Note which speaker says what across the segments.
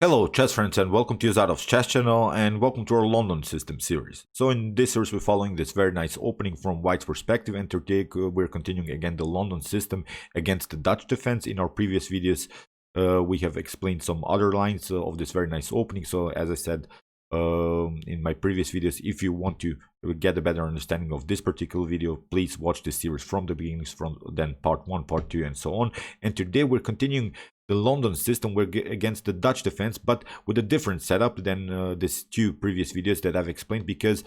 Speaker 1: Hello chess friends and welcome to Jozarov's chess channel and welcome to our London system series. So in this series we're following this very nice opening from White's perspective, and today we're continuing again the London system against the Dutch defense. In our previous videos we have explained some other lines of this very nice opening. So as I said in my previous videos, if you want to get a better understanding of this particular video, please watch this series from the beginning, from then part 1, part 2 and so on. And today we're continuing the London system against the Dutch defense, but with a different setup than these two previous videos that I've explained, because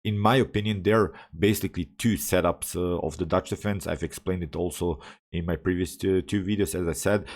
Speaker 1: in my opinion there are basically two setups of the Dutch defense. I've explained it also in my previous two videos. As I said,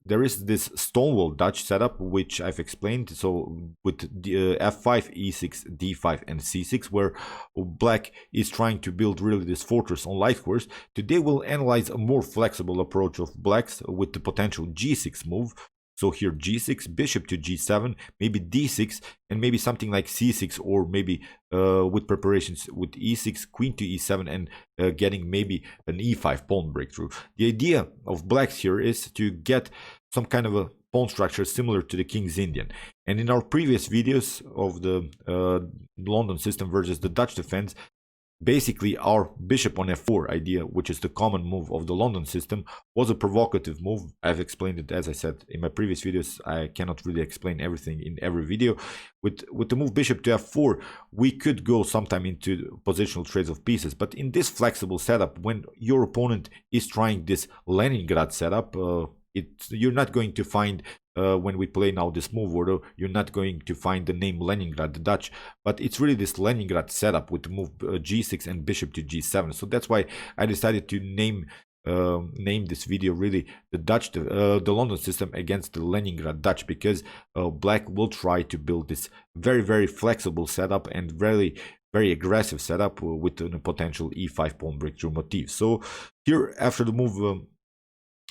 Speaker 1: there is this Stonewall Dutch setup, which I've explained. So with the f5, e6, d5 and c6, where black is trying to build really this fortress on light squares. Today we'll analyze a more flexible approach of blacks with the potential g6 move. So here g6, bishop to g7, maybe d6, and maybe something like c6, or maybe with preparations with e6, queen to e7, and getting maybe an e5 pawn breakthrough. The idea of blacks here is to get some kind of a pawn structure similar to the King's Indian. And in our previous videos of the London system versus the Dutch defense, basically our bishop on f4 idea, which is the common move of the London system, was a provocative move. I've explained it, as I said in my previous videos. I cannot really explain everything in every video. With the move bishop to f4, we could go sometime into positional trades of pieces, but in this flexible setup, when your opponent is trying this Leningrad setup, you're not going to find when we play now this move order, you're not going to find the name Leningrad, the Dutch, but it's really this Leningrad setup with the move g6 and bishop to g7. So that's why I decided to name this video really the London system against the Leningrad Dutch, because black will try to build this very flexible setup and very aggressive setup with a potential e5 pawn breakthrough motif. So here, after the move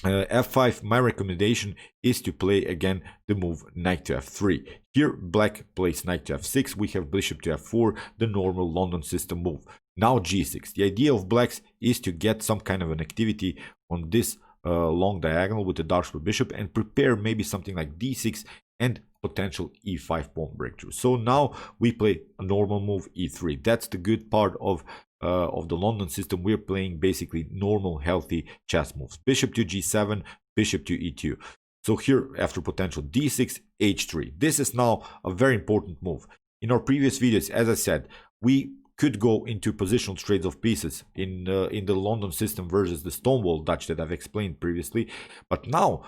Speaker 1: f5, my recommendation is to play again the move knight to f3. Here black plays knight to f6, we have bishop to f4, the normal London system move. Now g6. The idea of blacks is to get some kind of an activity on this long diagonal with the dark square bishop and prepare maybe something like d6 and potential e5 pawn breakthrough. So now we play a normal move e3. That's the good part of the London system. We're playing basically normal, healthy chess moves. Bishop to g7, bishop to e2. So here, after potential d6, h3. This is now a very important move. In our previous videos, as I said, we could go into positional trades of pieces in the London system versus the Stonewall Dutch that I've explained previously. But now,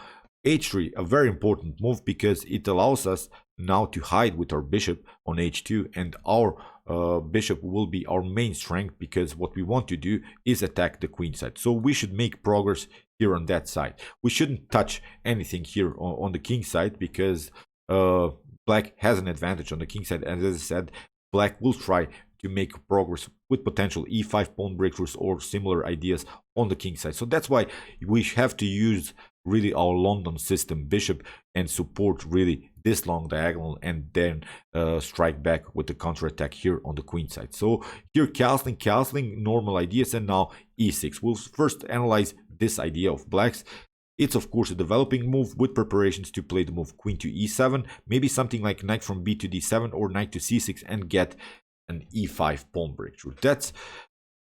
Speaker 1: h3, a very important move, because it allows us now to hide with our bishop on h2, and our bishop will be our main strength, because what we want to do is attack the queen side. So we should make progress here on that side. We shouldn't touch anything here on the king side, because black has an advantage on the king side, and as I said, black will try to make progress with potential e5 pawn breakthroughs or similar ideas on the king side. So that's why we have to use really our London system bishop and support really this long diagonal, and then strike back with the counterattack here on the queen side. So here castling normal ideas, and now e6. We'll first analyze this idea of blacks. It's of course a developing move with preparations to play the move queen to e7, maybe something like knight from b to d7 or knight to c6 and get an e5 pawn breakthrough. That's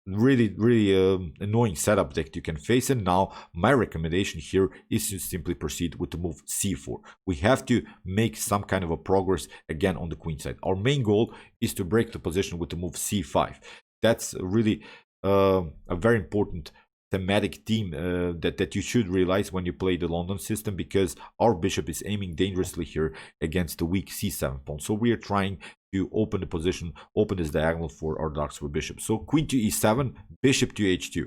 Speaker 1: really annoying setup that you can face. And now my recommendation here is to simply proceed with the move c4. We have to make some kind of a progress again on the queen side. Our main goal is to break the position with the move c5. That's really a very important thematic theme that you should realize when you play the London system, because our bishop is aiming dangerously here against the weak c7 pawn. So we are trying to open the position, open this diagonal for our dark square bishop. So queen to e7, bishop to h2.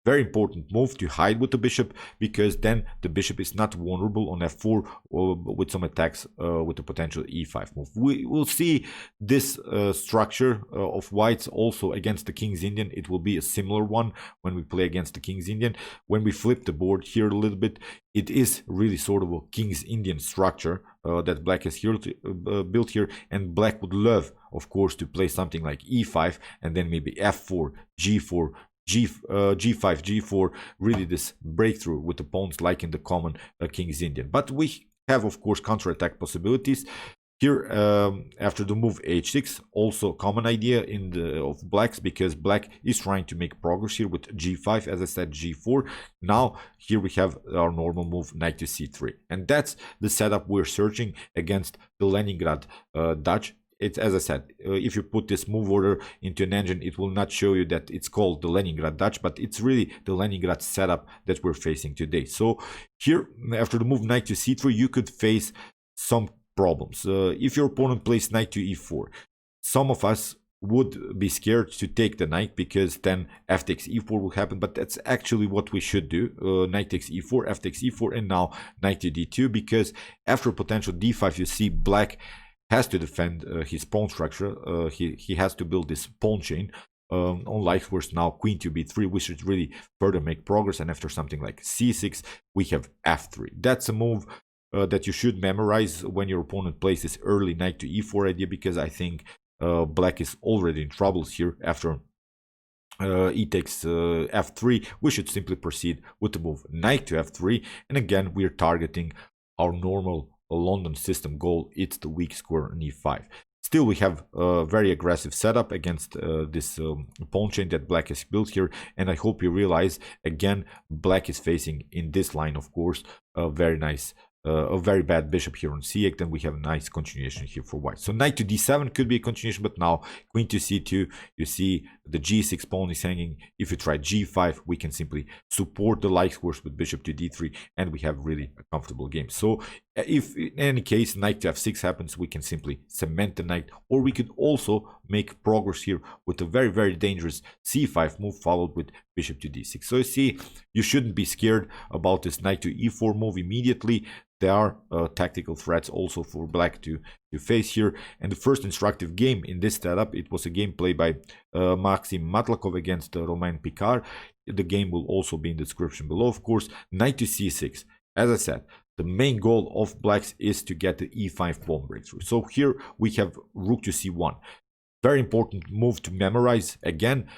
Speaker 1: Very important move to hide with the bishop, because then the bishop is not vulnerable on f4 with some attacks with the potential e5 move. We will see this structure of whites also against the King's Indian. It will be a similar one when we play against the King's Indian. When we flip the board here a little bit, it is really sort of a King's Indian structure that black has here built here, and black would love, of course, to play something like e5 and then maybe f4, g4, g5, g4, really this breakthrough with the pawns like in the common King's Indian. But we have of course counterattack possibilities. Here, after the move h6, also common idea in the of blacks, because black is trying to make progress here with g5, as I said, g4. Now here we have our normal move, knight to c3, and that's the setup we're searching against the Leningrad Dutch. It's, as I said, if you put this move order into an engine, it will not show you that it's called the Leningrad Dutch, but it's really the Leningrad setup that we're facing today. So here, after the move knight to c3, you could face some problems. If your opponent plays knight to e4, some of us would be scared to take the knight, because then f takes e4 will happen, but that's actually what we should do. Knight takes e4, f takes e4, and now knight to d2, because after potential d5, you see black has to defend his pawn structure. He has to build this pawn chain. Unlike worse, now queen to b3, we should really further make progress, and after something like c6, we have f3. That's a move that you should memorize when your opponent plays this early knight to e4 idea, because I think black is already in troubles here. After e takes f3, we should simply proceed with the move knight to f3, and again we're targeting our normal London system goal. It's the weak square on e5. Still, we have a very aggressive setup against this pawn chain that black has built here, and I hope you realize, again, black is facing in this line, of course, a very nice a very bad bishop here on c8. Then we have a nice continuation here for white. So knight to d7 could be a continuation, but now queen to c2, you see the g6 pawn is hanging. If you try g5, we can simply support the light squares with bishop to d3, and we have really a comfortable game. So if in any case knight to f6 happens, we can simply cement the knight, or we could also make progress here with a very, very dangerous c5 move followed with bishop to d6. So you see, you shouldn't be scared about this knight to e4 move immediately. There are tactical threats also for black to face here. And the first instructive game in this setup, it was a game played by Maxim Matlakov against Romain Picard. The game will also be in the description below, of course. Knight to c6. As I said, the main goal of blacks is to get the e5 pawn breakthrough. So here we have rook to c1. Very important move to memorize. Again,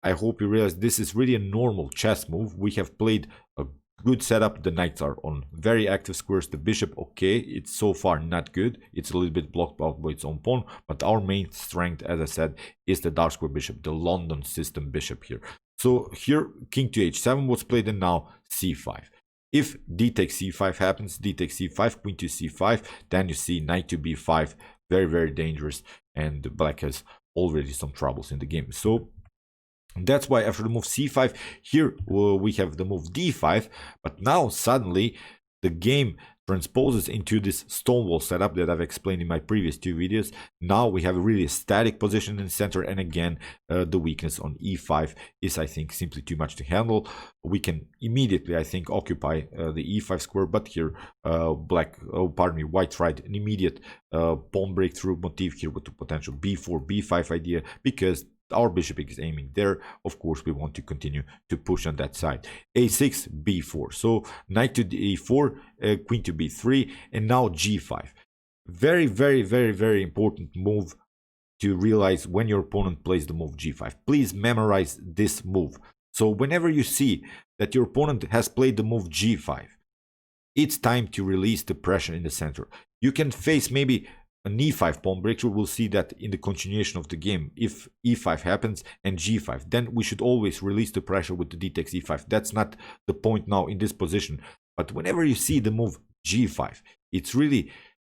Speaker 1: I hope you realize this is really a normal chess move. We have played a good setup. The knights are on very active squares. The bishop, okay, it's so far not good. It's a little bit blocked out by its own pawn, but our main strength, as I said, is the dark square bishop, the London system bishop here. So here king to h7 was played, and now c5. If d takes c5 happens, d takes c5, queen to c5, then you see knight to b5, very, very dangerous, and black has already some troubles in the game. So that's why after the move c5, here we have the move d5, but now suddenly the game transposes into this stonewall setup that I've explained in my previous two videos. Now we have a really static position in the center, and again the weakness on e5 is, I think, simply too much to handle. We can immediately, I think, occupy the e5 square, but here white tried an immediate pawn breakthrough motif here with the potential b4 b5 idea, because our bishop is aiming there. Of course, we want to continue to push on that side. a6, b4. So knight to e4, queen to b3, and now g5. Very, very, very, very important move to realize when your opponent plays the move g5. Please memorize this move. So whenever you see that your opponent has played the move g5, it's time to release the pressure in the center. You can face maybe an e5 pawn breakthrough. We'll see that in the continuation of the game. If e5 happens and g5, then we should always release the pressure with the d takes e5. That's not the point now in this position. But whenever you see the move g5, it's really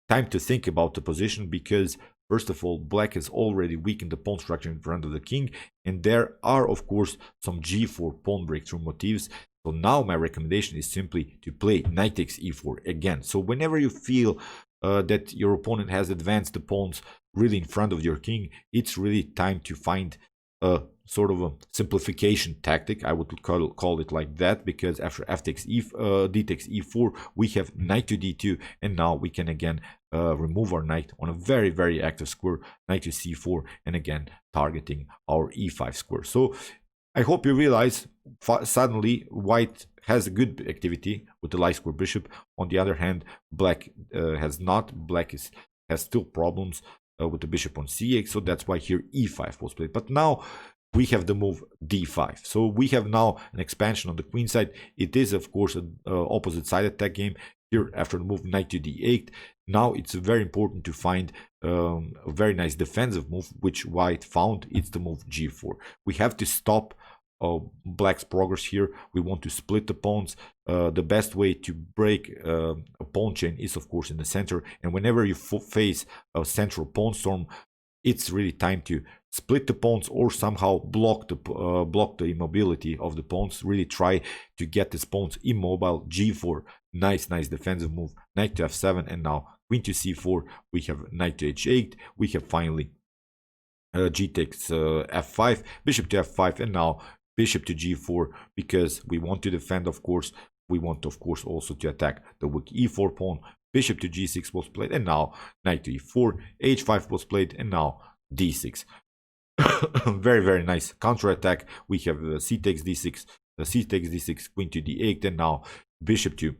Speaker 1: time to think about the position, because first of all, black has already weakened the pawn structure in front of the king, and there are of course some g4 pawn breakthrough motifs. So now my recommendation is simply to play knight takes e4 again. So whenever you feel that your opponent has advanced the pawns really in front of your king, it's really time to find a sort of a simplification tactic. I would call it like that, because after f takes d takes e4, we have knight to d2, and now we can again remove our knight on a very, very active square, knight to c4, and again targeting our e5 square. So I hope you realize suddenly white has a good activity with the light square bishop. On the other hand, black has not. Black has still problems with the bishop on c8, so that's why here e5 was played. But now we have the move d5. So we have now an expansion on the queen side. It is, of course, an opposite side attack game. here after the move knight to d8. Now it's very important to find a very nice defensive move, which white found. It's the move g4. We have to stop black's progress here. We want to split the pawns. The best way to break a pawn chain is of course in the center, and whenever you face a central pawn storm, it's really time to split the pawns or somehow block the immobility of the pawns. Really try to get these pawns immobile. g4, nice defensive move. Knight to f7, and now queen to c4. We have knight to h8. We have finally g takes f5, bishop to f5, and now bishop to g4, because we want to defend, of course. We want, of course, also to attack the weak e4 pawn. Bishop to g6 was played, and now knight to e4, h5 was played, and now d6. Very nice counter-attack. We have c takes d6, queen to d8, and now bishop to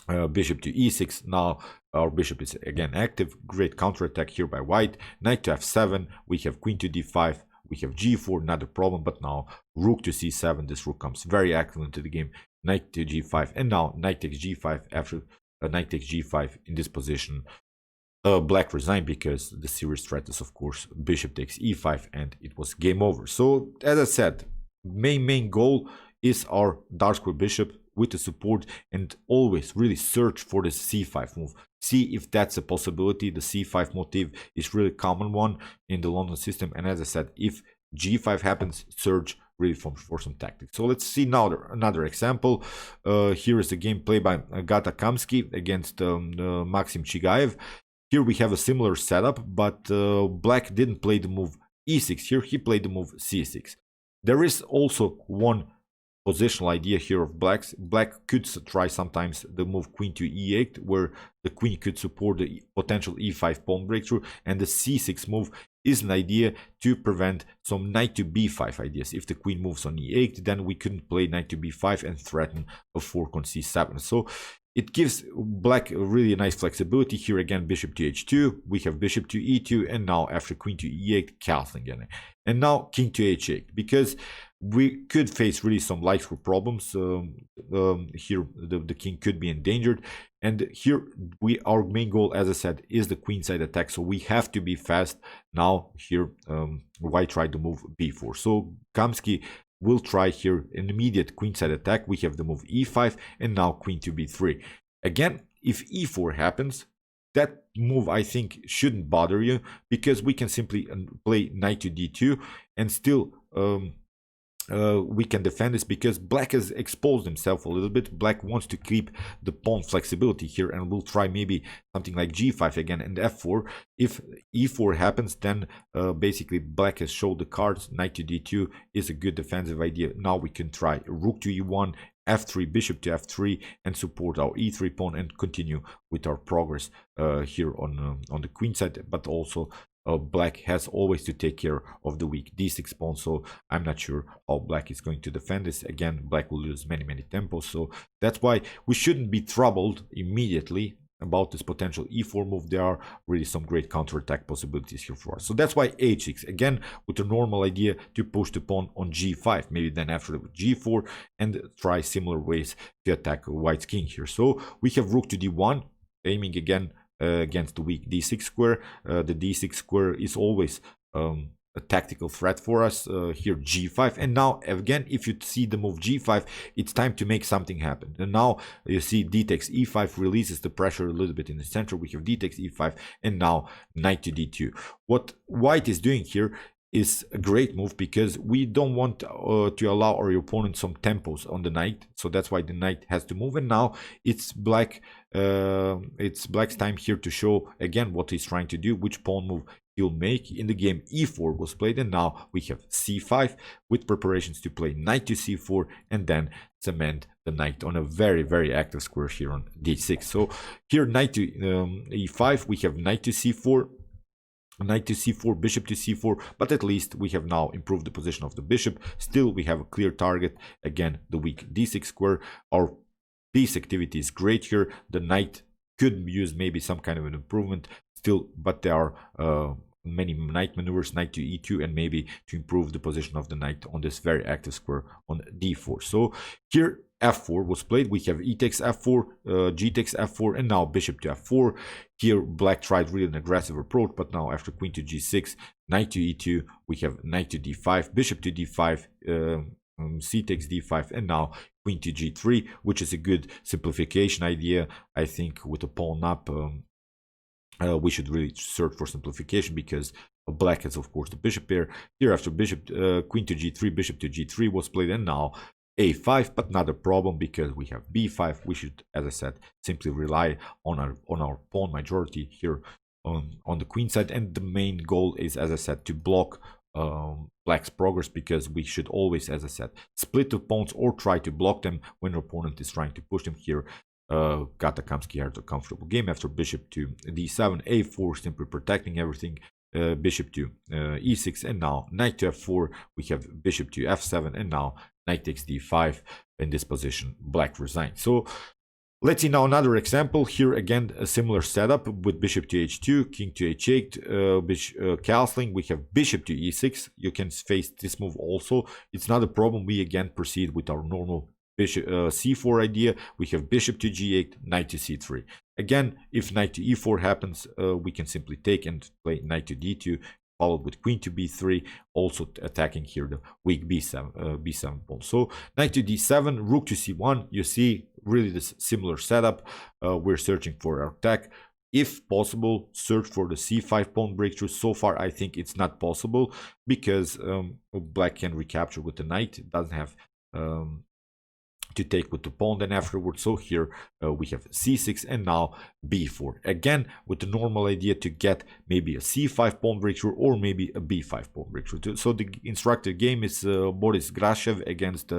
Speaker 1: e6. Now our bishop is again active. Great counter-attack here by white. Knight to f7. We have queen to d5. We have g4, not a problem, but now rook to c7. This rook comes very active into the game. Knight to g5, and now knight takes g5. After knight takes g5 in this position, black resigned, because the serious threat is of course bishop takes e5, and it was game over. So as I said, main goal is our dark square bishop with the support, and always really search for the c5 move. See if that's a possibility. The c5 motif is really common one in the London system, and as I said, if g5 happens, search really for some tactics. So let's see now another example. Here is a game played by Agata Kamsky against Maxim Chigaev. Here we have a similar setup, but black didn't play the move e6. Here he played the move c6. There is also one positional idea here of blacks. Black could try sometimes the move queen to e8, where the queen could support the potential e5 pawn breakthrough, and the c6 move is an idea to prevent some knight to b5 ideas. If the queen moves on e8, then we couldn't play knight to b5 and threaten a fork on c7. So it gives black a really nice flexibility. Here again, bishop to h2, we have bishop to e2, and now after queen to e8, castling again. And now king to h8, because we could face really some light square problems. Here the king could be endangered, and here our main goal, as I said, is the queenside attack, so we have to be fast. Now here white tried to move b4, so Kamsky will try here an immediate queenside attack. We have the move e5, and now queen to b3. Again, if e4 happens, that move I think shouldn't bother you, because we can simply play knight to d2, and still we can defend this, because black has exposed himself a little bit. Black wants to keep the pawn flexibility here, and we'll try maybe something like g5 again and f4. If e4 happens, then basically black has showed the cards. Knight to d2 is a good defensive idea. Now we can try rook to e1, f3, bishop to f3, and support our e3 pawn, and continue with our progress here on the queen side. But also black has always to take care of the weak d6 pawn, so I'm not sure how black is going to defend this. Again, black will lose many tempos, so that's why we shouldn't be troubled immediately about this potential e4 move. There are really some great counterattack possibilities here for us. So that's why h6, again with a normal idea to push the pawn on g5, maybe then after g4, and try similar ways to attack white's king here. So we have rook to d1, aiming again against the weak d6 square. The d6 square is always a tactical threat for us. Here g5, and now again, if you see the move g5, it's time to make something happen. And now you see d takes e5 releases the pressure a little bit in the center. We have d takes e5, and now knight to d2. What white is doing here is a great move, because we don't want to allow our opponent some tempos on the knight, so that's why the knight has to move. And now it's black's time here to show again what he's trying to do, which pawn move he'll make. In the game, e4 was played, and now we have c5 with preparations to play knight to c4, and then cement the knight on a very active square here on d6. So here knight to e5, we have knight to c4, knight to c4, bishop to c4, but at least we have now improved the position of the bishop. Still we have a clear target, again the weak d6 square. Our piece activity is great here. The knight could use maybe some kind of an improvement still, but there are many knight maneuvers, knight to e2, and maybe to improve the position of the knight on this very active square on d4. So here f4 was played. We have e takes f4, g takes f4, and now bishop to f4. Here black tried really an aggressive approach, but now after queen to g6, knight to e2, we have knight to d5, bishop to d5, c takes d5, and now queen to g3, which is a good simplification idea. I think with a pawn up, we should really search for simplification, because black has of course the bishop pair. Here after bishop queen to g3, bishop to g3 was played, and now a5, but not a problem because we have b5. We should, as I said, simply rely on our pawn majority here on the queen side, and the main goal is, as I said, to block black's progress, because we should always, as I said, split the pawns or try to block them when your opponent is trying to push them. Here Katakamsky had a comfortable game after bishop to d7, a4, simply protecting everything, bishop to e6, and now knight to f4. We have bishop to f7, and now knight takes d5. In this position black resigns. So let's see now another example. Here again a similar setup with bishop to h2, king to h8, castling. We have bishop to e6. You can face this move also, it's not a problem. We again proceed with our normal bishop c4 idea. We have bishop to g8, knight to c3. Again, if knight to e4 happens, we can simply take and play knight to d2, followed with queen to b3, also attacking here the weak b7 pawn. So knight to d7, rook to c1. You see really this similar setup. We're searching for our attack. If possible, search for the c5 pawn breakthrough. So far I think it's not possible, because black can recapture with the knight. It doesn't have to take with the pawn then afterwards. So here we have c6, and now b4, again with the normal idea to get maybe a c5 pawn breakthrough or maybe a b5 pawn breakthrough. So the instructed game is Boris Grashev against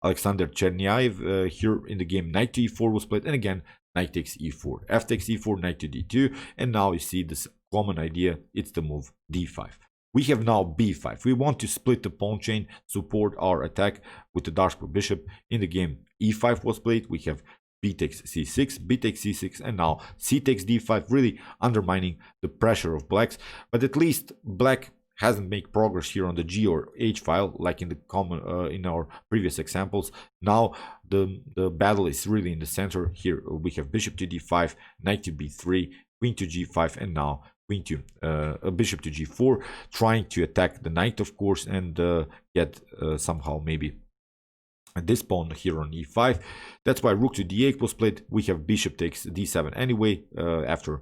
Speaker 1: Alexander Chernyaev. Here in the game knight to e4 was played, and again knight takes e4, f takes e4, knight to d2, and now you see this common idea, it's the move d5. We have now b5. We want to split the pawn chain, support our attack with the dark bishop. In the game e5 was played. We have b takes c6, b takes c6, and now c takes d5, really undermining the pressure of blacks. But at least black hasn't made progress here on the g or h file like in the common in our previous examples. Now the battle is really in the center. Here we have bishop to d5, knight to b3, queen to g5, and now queen to bishop to g4, trying to attack the knight, of course, and get somehow maybe this pawn here on e5. That's why rook to d8 was played. We have bishop takes d7 anyway. After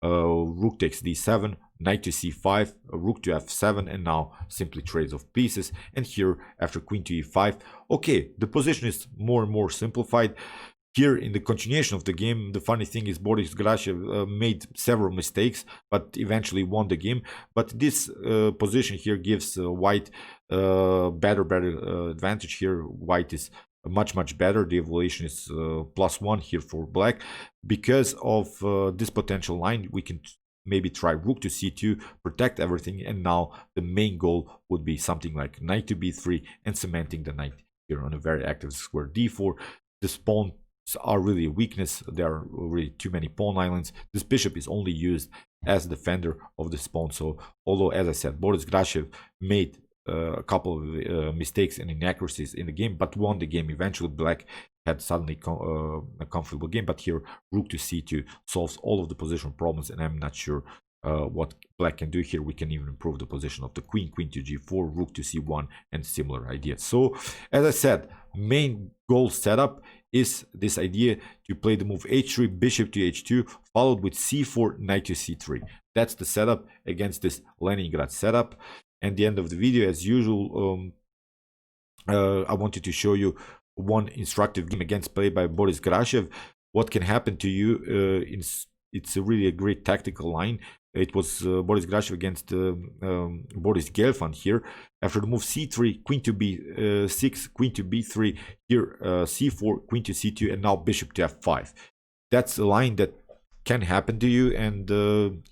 Speaker 1: rook takes d7, knight to c5, rook to f7, and now simply trades of pieces. And here after queen to e5, okay, the position is more and more simplified. Here in the continuation of the game, the funny thing is Boris Grashev made several mistakes, but eventually won the game. But this position here gives white better advantage here. White is much better. The evaluation is +1 here for black. Because of this potential line, we can maybe try rook to c2, protect everything, and now the main goal would be something like knight to b3 and cementing the knight here on a very active square d4. This pawn are really a weakness. There are really too many pawn islands. This bishop is only used as defender of this pawn. So although, as I said, Boris Grashev made a couple of mistakes and inaccuracies in the game, but won the game eventually. Black had suddenly a comfortable game, but here rook to c2 solves all of the positional problems, and I'm not sure what black can do here. We can even improve the position of the queen, queen to g4, rook to c1, and similar ideas. So as I said, main goal setup is this idea to play the move h3, bishop to h2, followed with c4, knight to c3. That's the setup against this Leningrad setup. And the end of the video, as usual, I wanted to show you one instructive game against played by Boris Grashev. What can happen to you? It's really a great tactical line. It was Boris Grashev against Boris Gelfand here. After the move c3, queen to b6, queen to b3, here c4, queen to c2, and now bishop to f5. That's a line that can happen to you, and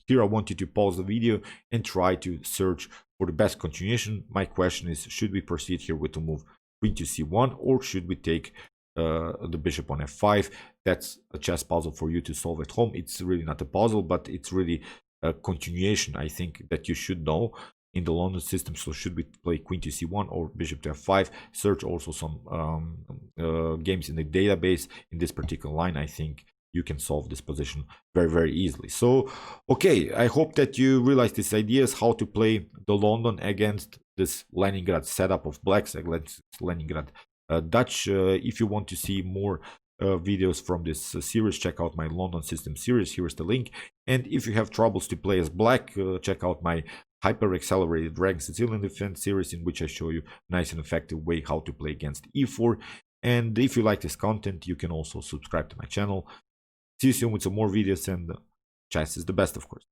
Speaker 1: here I want you to pause the video and try to search for the best continuation. My question is, should we proceed here with the move queen to c1, or should we take the bishop on f5? That's a chess puzzle for you to solve at home. It's really not a puzzle, but it's really a continuation, I think, that you should know. in the London system. So should we play queen to c1 or bishop to f5? Search also some games in the database in this particular line. I think you can solve this position very easily. So okay, I hope that you realize these ideas how to play the London against this Leningrad setup of blacks against Leningrad Dutch. If you want to see more videos from this series, check out my London system series. Here's the link. And if you have troubles to play as black, check out my hyper accelerated Dragon Sicilian defense series, in which I show you nice and effective way how to play against e4. And if you like this content, you can also subscribe to my channel. See you soon with some more videos, and chess is the best, of course.